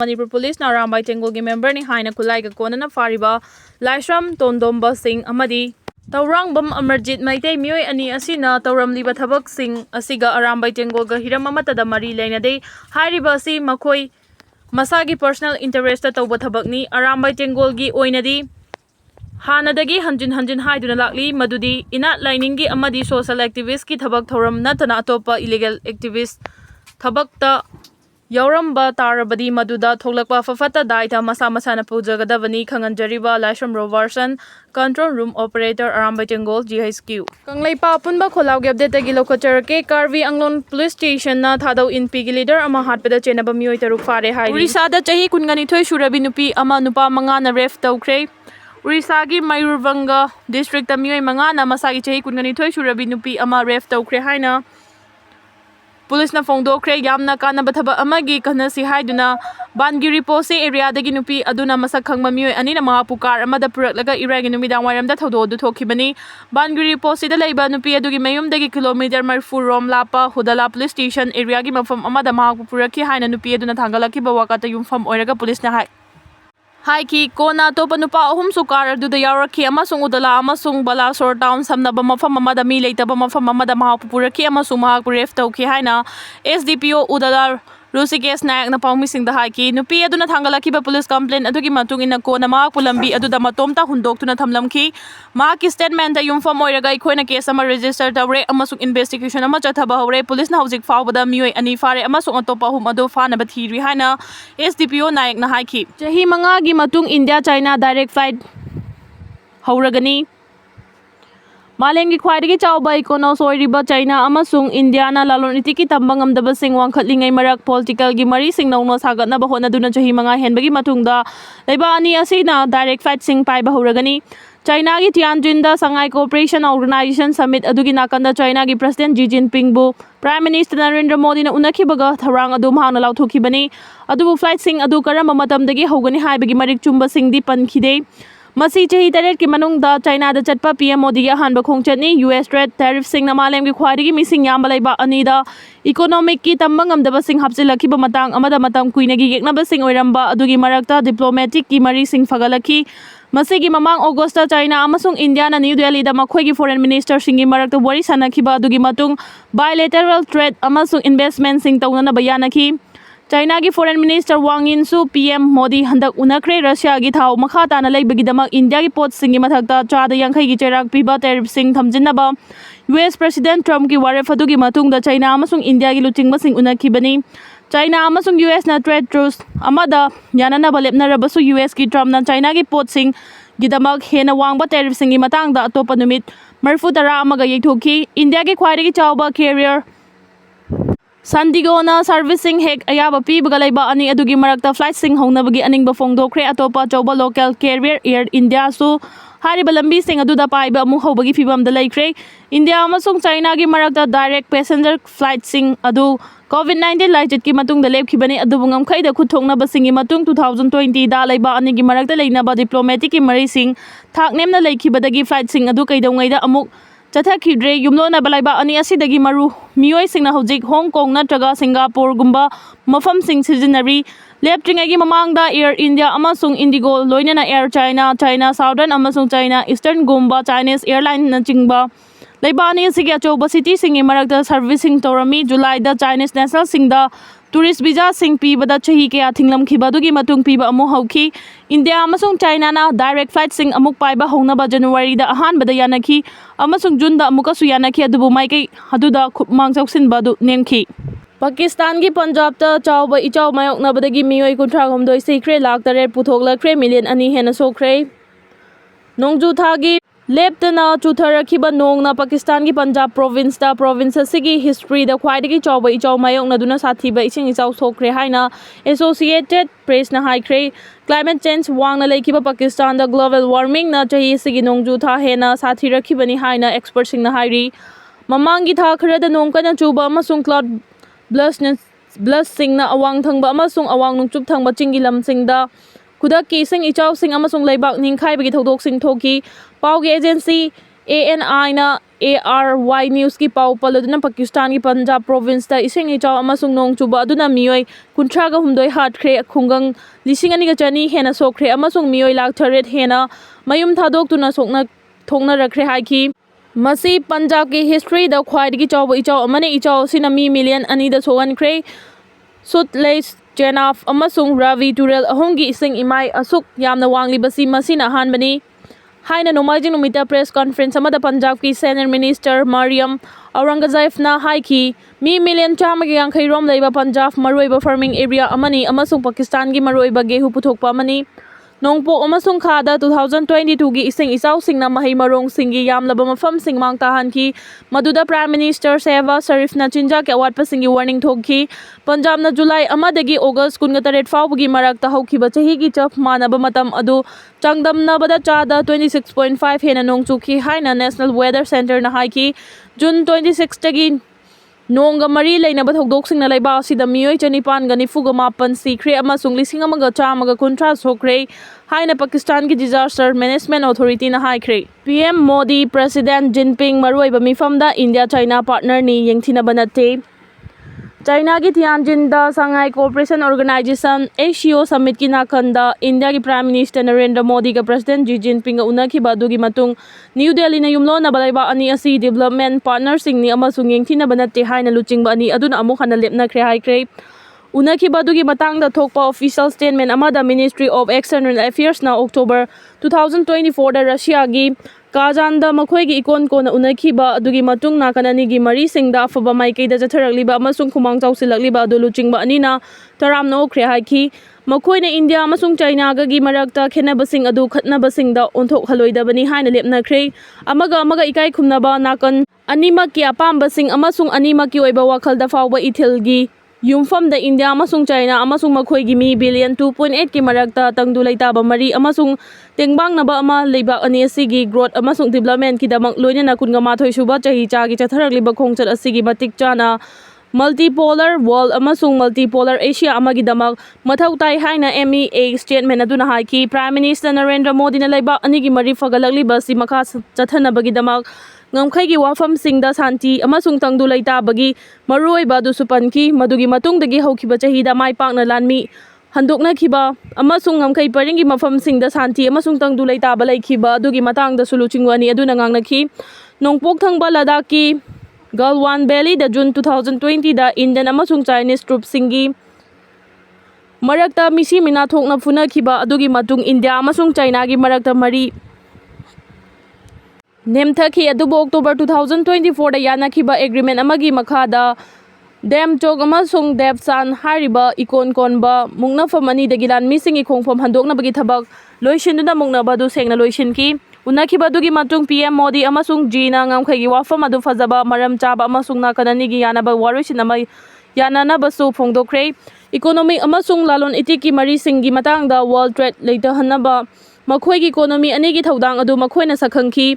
Manipur Police na Arambai Tengol gi member ni haina kulai ga kona na fariba Laishram Tondomba Singh amadi Taurangbam Amarjit Maitei Mioi ani asina tauramliba thabak sing asiga Arambai Tengol ga hiram amatada mari lainade hairiba asi makoi masagi personal interest ta tauba thabakni Arambai Tengol gi oinadi hanadagi hanjin haiduna lakli madudi ina lining gi amadi social activist ki thabak thoram natana atopa illegal activist thabakta Yauramba Tarabadi Maduda Tolakwa Fafata Daita Masa Masana Pujagadavani Kanganjariba Lasham Roverson Control Room Operator Arambai Tengol GHQ Kanglay Papunba Kolau Gabde Gilokocherke Karvi Anglon Police Station na Thado in Pigi Leader Ama Hatpada Chenaba Mui Taruk Fare Hai Urisada Chahi Kungani Toy Shurabinupi Ama Nupa Mangana Ref Taukre Urisagi Mayurvanga District Amui Mangana Masagi Chahi Kungani Toy Shurabinupi Ama Ref Taukre Haina Police na fongdokre yamna kanaba thaba amagi kanasi haiduna Bangiri Pose area dagi nupi aduna masak khangma mioi ani na mga pukar amada purak iragi numidang wairamda thodo du thokibani Bangiri Pose da laiba nupi adugi mayum dagi kilometer marfu rom lapa Hudala Police Station area gi mafam amada mga puraki haina nupi aduna thangalaki bawakata yumfam oiraga police na Haiki kona to panupa ahum sukar du da yauraki amasung udala amasung Balasore town samnaba mafam amada mi leitaba mafam amada mahapuraki amasung mahapuref tauki haina SDPO udala Rusikesh Nayak na pangmising da haiki nupi aduna thangalaki ba police complaint adugi matung ina kona mahapulambi aduda matomta hundok tuna thamlamki mahaki statement da yumfam oiraga ikhoina case ama register tawre amasung investigation ama chathaba hore police na hojik fawbada mioi ani fare amasung atopa hum ado fanaba thiri haina SDPO Nayak na haiki chahi manga gi matung India China direct flight hauragani Malengi khwaidagi chawba ikonos oiriba China amasung India na lalon itiki tambangam daba sing wangkhatlingai marak political gi mari sing nongno sagatna ba hona duna chahi manga henbagi matungda leiba ani asina direct flight sing pai ba horagani China gi Tianjin da Shanghai Cooperation Organization Summit adugi nakanda China gi President Xi Jinping bu Prime Minister Narendra Modi na unakibaga tharang adu mahana lauthokibani adubu flight sing adu karamba matamdagi hogani haibagi marik chumba sing di pankhide Masi chahi taret ki manungda China da chatpa PM Modi ya hanba khongchatni US trade tariff sing na malem ki khwaidagi mising yamba laiba anida economic ki tambangam daba sing hapsilakiba matang amada matam kuinagi geknaba sing oiramba adugi marakta diplomatic ki mari sing fagalaki Masigi mamang Augusta China amasung India na New Delhi da makhoi gi foreign minister singi marakta wari sanakiba adugi matung bilateral trade amasung investment sing taunana bayanaki China gi foreign minister Wang Yin su PM Modi handak unakre Russia gi thau makha tana leibagidamak India gi pot singi mathakta chada yankhai gi cherak piba tariff sing thamjinnaba US President Trump gi ware fadugi matungda China amasung India gi luchingba sing unakibani China amasung US na trade truce amada yanana balepna rabasu US gi Trump na China gi pot sing gidamak hena wangba tariff singi matangda atopa numit marfu tara amaga yeithoki India gi khwaidagi chawba carrier Sandigo na servicing hek ayaba pibaga laiba ani adugi marakta flight sing hongnabagi aningba fongdokre atopa chawba local carrier Air India su hariba lambi sing aduda paiba amu hobagi fibam da laikre India amasung China gi marakta direct passenger flight sing adu COVID-19 laichit ki matung da lepkhibani adu bungam khaida khuthongna basingi matung 2020 da laiba ani gi marakta leinaba diplomatic ki mari sing thaknemna laikhibadagi flight sing adu kaidongai da amuk Chathakidre yumlona balaiba ani asidagi maru mioi singna hojik Hong Kong natraga Singapore gumba mafam sing sizinari leptringagi mamangda Air India amasung Indigo loinana Air China China Southern amasung China Eastern gumba Chinese airline na chingba laibani asigi achoba city singi marakta servicing torami July da Chinese national singda tourist visa sing pibada chahi ke athinglam khibadugi matung piba amu hauki India amasung China na direct flight sing amuk paiba hongnaba January da ahan bada yanaki amasung June da amuka su yanaki adubu maike aduda khupmang choksin badu nemki Pakistan gi Punjab ta chawba ichaw mayok na badagi mioi kunthra homdoi secret lakh tare puthokla million ani hena sokre nongju thagi Leptana Chutharakiba Nong na Pakistan ki Punjab province da province asigi history da khwaidagi chawba ichaw mayok na duna sathiba ising ichaw sokre haina Associated Press na haikre climate change wang na laikiba Pakistan da global warming na chahi sigi nongju tha hena sathirakibani haina expert sing na hairi mamangi tha khara da nong kana chuba amasung cloud blast sing na awang thangba amasung awang nungchup thangba chingi lam sing da Kuda ki sing ichaw sing amasung laibak ningkhai bagi thodok sing thoki Paugi agency ANI na ARY News ki pau paladuna Pakistan ki Punjab province da ising ichaw amasung nong chuba aduna miyoy kuntraga humdoi hatkre khungang lising ani ga chani hena sokhre amasung miyoy lak tharet hena mayum thadok tuna sokna thongna rakre haiki masi Punjab ki history da khwaidagi chawba ichaw amane ichaw sina mi million ani da sowan kre Sutleis Jenaf amasung Ravi Turel ahongi ising imai asuk yamna wangli basi masina hanbani Haina Nomaijing Numita press conference amada Punjab ki Senior Minister Mariam Aurangzeb na haiki mi million chamagi yankhai rom leiba Punjab maroiba farming area amani amasung Pakistan gi maroiba gehu puthokpa amani nongpo amasung khada 2022 gi ising isaw singna mahai marong singi yamlaba mafam singmang tahan ki maduda Prime Minister Seva Sharif na chinja ke awat pa singi warning thokki Punjab na July amadagi August 19 fawgi marak ta hauki ba chahi gi chap manaba matam adu changdam na bada chada 26.5 hena nong chukhi haina National Weather Center na haiki June 26 tagi Nongga mari leina ba thokdok sing na laiba sida miyoi chanipan ga nifuga mapan sikre amasung lising amaga chamaga kuntra sokhre haina Pakistan ki disaster management authority na haikre PM Modi President Jinping maroi ba mifamda India China partner ni yengthina banate China ki Tianjin da Shanghai Cooperation Organization ASEO Summit ki nakanda India ki Prime Minister Narendra Modi ka President Xi Jinping ga unaki ba dugi matung New Delhi na yumlo na balaiba ani asi development partner sing ni amasung yengthina banate haina luching ba ani aduna amuk hana lepna kre haikre unaki ba dugi matang da thokpa official statement amada Ministry of External Affairs na October 2024 da Russia gi Kazanda makhoi gi ikon ko na unaki ba adugi matung na kanani gi mari singda afaba maikei da jatharakli ba amasung khumang chausilakli ba adulu chingba anina taram no khre haiki makhoi na India amasung China ga gi marakta khenaba sing adu khatnaba singda onthok haloida bani haina lepna khre amaga ikai khumnaba nakan anima ki apamba sing amasung anima ki oiba wakhal da fawba ithil gi Yumfam da India amasung China amasung makhoi gi mi billion 2.8 ki marakta tangdu laitaba mari amasung tengbang na ba ama leiba ani asigi growth amasung development ki damak loina na kunga mathoi suba chahi cha gi chatharakli ba khongchat asigi batik chana multipolar world amasung multipolar Asia amagi damak mathau tai haina MEA statement aduna haiki Prime Minister Narendra Modi na leiba ani gi mari fagalakli ba si makha chathana bagi damak ngamkhai gi wafam singda santi amasung tangdu laita bagi maroi ba du supanki madugi matung dagi haukiba chahi da mai pakna lanmi handokna khiba amasung ngamkhai paringi mafam singda santi amasung tangdu laita ba laikhiba adugi matang da sulu chingwani aduna ngangna khi nongpok thangba Ladakh ki Galwan Valley da June 2020 da Indian amasung Chinese troops singi marakta misi mina thokna phuna khiba adugi matung India amasung China gi marakta mari Nemthaki adubo October 2024 da yanakhiba agreement amagi makhada Dam Chok amasung Devsan hariba ikon konba mungna famani dagilan misingi khongfam handokna bagi thabak loisinduna mungna badu sengna loisinki unakhiba dugi matung PM Modi amasung Jina ngamkhai gi wafam adu fazaba maram chaba amasung nakanani gi yanaba warisin amai yanana basu phongdokre economy amasung lalon itiki mari singi matang da world trade later hanaba makhoi gi economy ani gi thodang adu makhoina sakhangki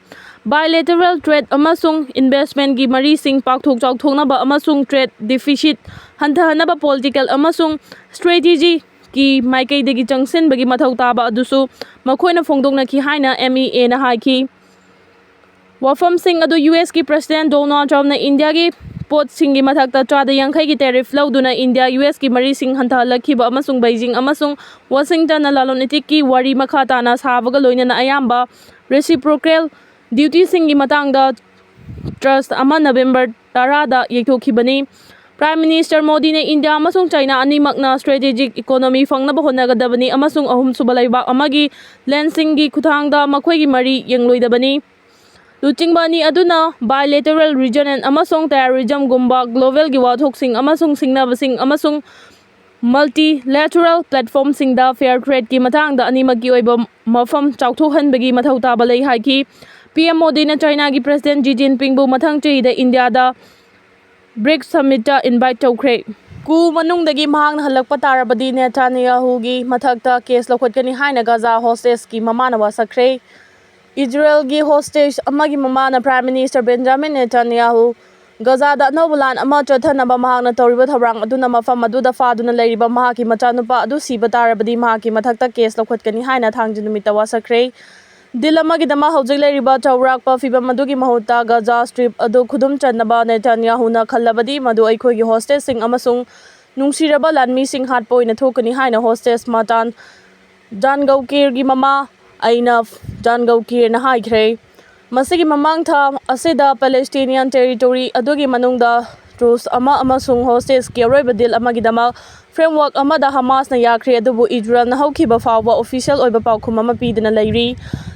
bilateral trade amasung investment gi mari sing pakthok chawthokna ba amasung trade deficit hantahana ba political amasung strategy ki maikei degi changsin bagi mathau ta ba adusu makhoina phongdokna ki haina MEA na haiki wafam sing adu US ki President Donald Trump na India gi pot singi mathakta chada yankhai gi tariff lauduna India US ki mari sing hanthalakhi ba amasung Beijing amasung Washington na lalonitik ki wari makha ta na sabaga loina na ayamba reciprocal duty singi matangda trust ama November 10 da yekhokhibani Prime Minister Modi ne India amasung China ani makna strategic economy fangna ba honagadabani amasung ahum subalaiba amagi lensing gi kuthangda makhoi gi mari yengloidabani luchingba ni aduna bilateral regional amasung terrorism gumba global gi wathok sing amasung singnabasing amasung multilateral platform singda fair trade ki matangda ani magi oiba mafam chawthohan bagi mathau ta balai haiki PM Modi na China ki President Xi Jinping bu mathang chei da India da BRICS summit ta invite tawkhre ku manung dagi mahang halakpa tarabadi Netanyahu gi mathakta case lokhotkani haina Gaza hostage ki mamana wasakhre Israel gi hostage amagi mamana Prime Minister Benjamin Netanyahu Gaza da nobulan ama chathana ba mahang na tawriba thabrang aduna mafam aduda faduna leiriba mahaki machanupa adu siba tarabadi mahaki mathakta case lokhotkani haina thangjin numita wasakhre Dil amagidama hojik leiriba chawrakpa fibam adugi mahuta Gaza Strip adu khudum chanaba Netanyahuna khallabadi madu aikhoigi hostess sing amasung nungsiraba lanmi sing hatpa oina thokani haina hostess Matan Jangaukir gi mama aina Jangaukir na haikhre masigi mamang tha asida Palestinian territory adugi manungda truce ama amasung hostess ki aroiba dil amagidama framework amada Hamas na yakre adubu Israel na haukiba fawba official oiba paukhum ama pidana leiri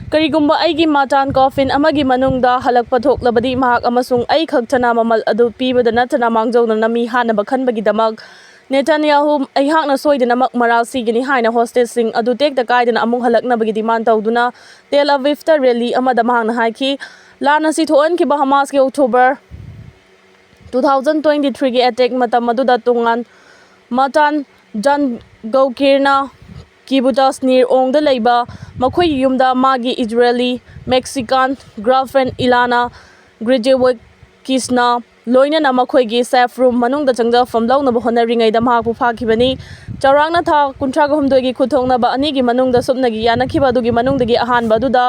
Karigumba aigi Matan coffin amagi manungda halakpa thoklabadi mahak amasung ai khagtana mamal adu pibada natana mangjawna nami hanaba khanbagidamag Netanyahu aihakna soidanamak maral sigini haina hostess sing adu tekta kaidana amung halaknabagi demand tawduna Tel Aviv ta rally amada mahangna haiki lana si thoan ki Hamas ki October 2023 gi attack matam aduda tungan Matan Jangaukirna Kibutas near ongda leiba makhoi yumda magi Israeli Mexican girlfriend Ilana Grijewek Kisna loina na makhoi gi safe room manungda changja famlaw na bahona ringai da mahak pu phakibani chawrangna tha kuntra ga humdoi gi khuthongna ba ani gi manungda supna gi yana khiba du gi manungda gi ahan baduda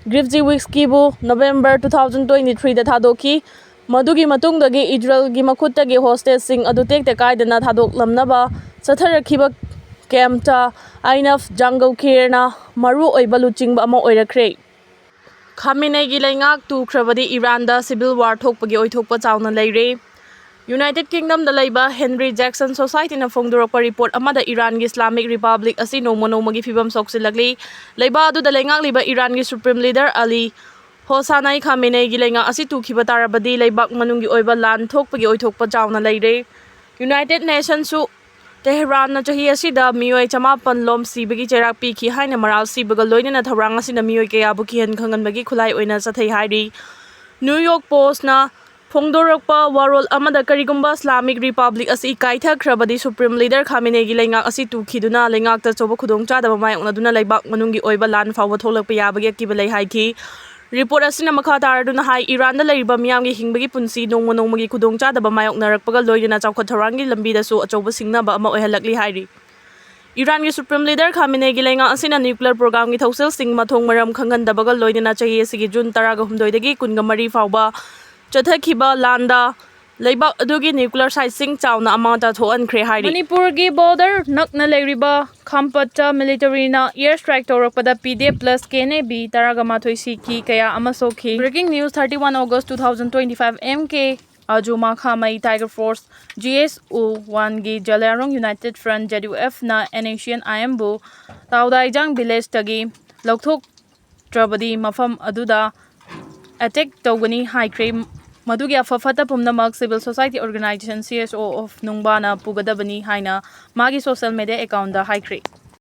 Grijewek kibu November 2023 da thadoki madugi matungda gi Israel gi makhutta gi hostess sing adu tekte kaidana thadok lamnaba satharakhiba Kemta Ainaf Jangaukirna Maru Oibalu Chingba ama oirakre. Khamenei gi laingak tu khrabadi Iran da civil war thokpagi oithokpa chawna leire. United Kingdom da leiba Henry Jackson Society na phongdorakpa report amada Iran gi Islamic Republic asi nongma gi fibam soksilagli. Leiba adu da laingak liba Iran gi Supreme Leader Ali Hosanai Khamenei gi laingak asi tukhiba tarabadi leibak manungi oiba lan thokpagi oithokpa chawna leire. United Nations su Tehran na chahi asida miyoi chamapan lom sibagi cherak pikhi haina maral sibaga loinana tharang asina miyoi kaya bukihan khanganbagi khulai oina sathai hairi New York Post na phongdorakpa warol amada karigumba Islamic Republic asi kaitha khrabadi Supreme Leader Khamenei gi laingak asi tukhiduna laingak ta choba khudong chadaba mayokna duna laibak manungi oiba lan fawba tholakpa yabagi akiba lei haiki Report asina makha taraduna hai Iran da leiriba miyamgi hingbagi punsi nongmagi khudong chadaba mayoknarakpaga loinana chawkhat tharangi lambi da su achoba singnaba ama oihalakli hairi Iran gi Supreme Leader Khamenei gi laingak asina nuclear program gi thausil sing mathong maram khangandabaga loinana chahi asigi June 13 dagi 13 fawba chathakhiba landa leibak adugi nuclear site sing chawna amata thoankhre hairi Manipur gi border nakna leiriba Khampata military na air strike torakpada PD plus KNB Taragamathoi Sikhi kaya amasokhi Breaking news 31 August 2025 MK Ajuma Khamai Tiger Force GSU 1 gi Jalarong United Front JUF na Asian IMbu Taudaijang village tagi lokthok trabadi mafam aduda attack togani high crime Madugi afafata pumnamak civil society organization CSO of Nungbana Pugadabani haina magi social media account da high